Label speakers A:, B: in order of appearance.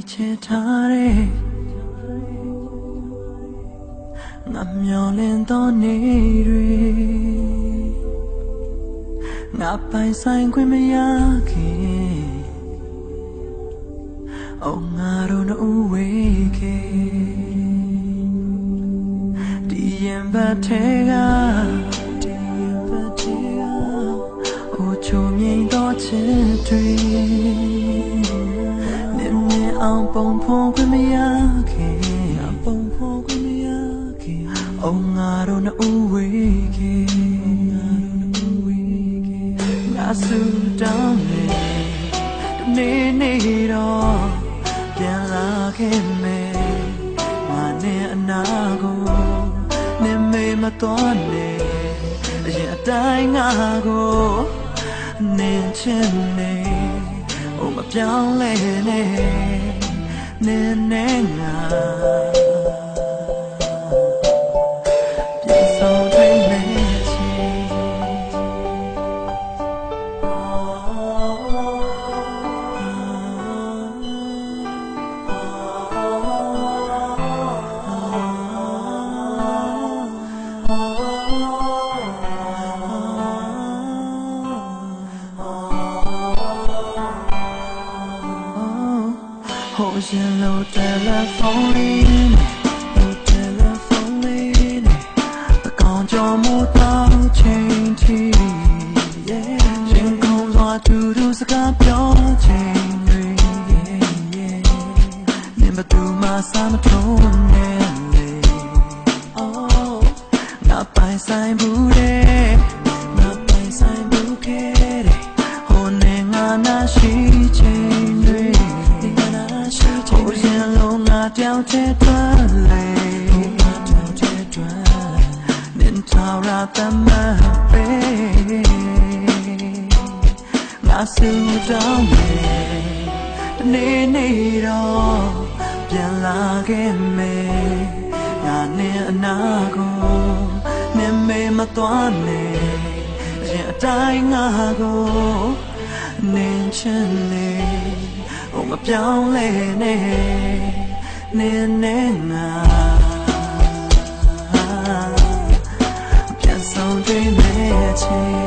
A: che thare ngắm nhỏ lên to nề rê ngáp bài xanh quên mây á kì ông ngà đâu nó uế kì đi em bắt thế ga ô chôm nhìn to chết truy niệm nhẹ ông bông phong quên mây á kì ông ngà đâu nó uế kì ngã sư đau nề nề đóပြန်လာခဲ့မယ်ငါနဲ့အနာကိုနင်မေမတော်နဲ့အရင်အတိုင်းငါကိုနင်ချင်နေဟိုမပြောင်းလဲနဲ့နင်နဲ့ငါပြန်ဆောင်တွေ့မယ်ချင်ဟိုရှင်လို့တယ်လီဖုန်းလေးနဲ့တကောင်ကြော်မို့တော့ချိန်ထိရှင်ကုန်းစွာတူတူစကားပြောချိန်တွေနင်ဘသူမှစာမထုံးနဲ့လေငါပိုင်ဆိုင်ဘူးတဲ့ငါပိုင်ဆိုင်ဘူးခဲ့တဲ့ဟိုနဲ့ငါနာရှိချိန်တွေတောင်တဲ့တွန်းလေနင်ထောင်ရသမပဲငါစူတောင်းနေတနေ့နေ့တော့ပြန်လာခဲ့မယ်ငါနဲ့အနာကိုနင်မေမသွားနဲ့အရင်အတိုင်းငါကိုနင်ချင်နေဟိုမပြောင်းလဲနဲ့nè nè ngàပြန်ဆောင်တွေ့မဲ့ချင်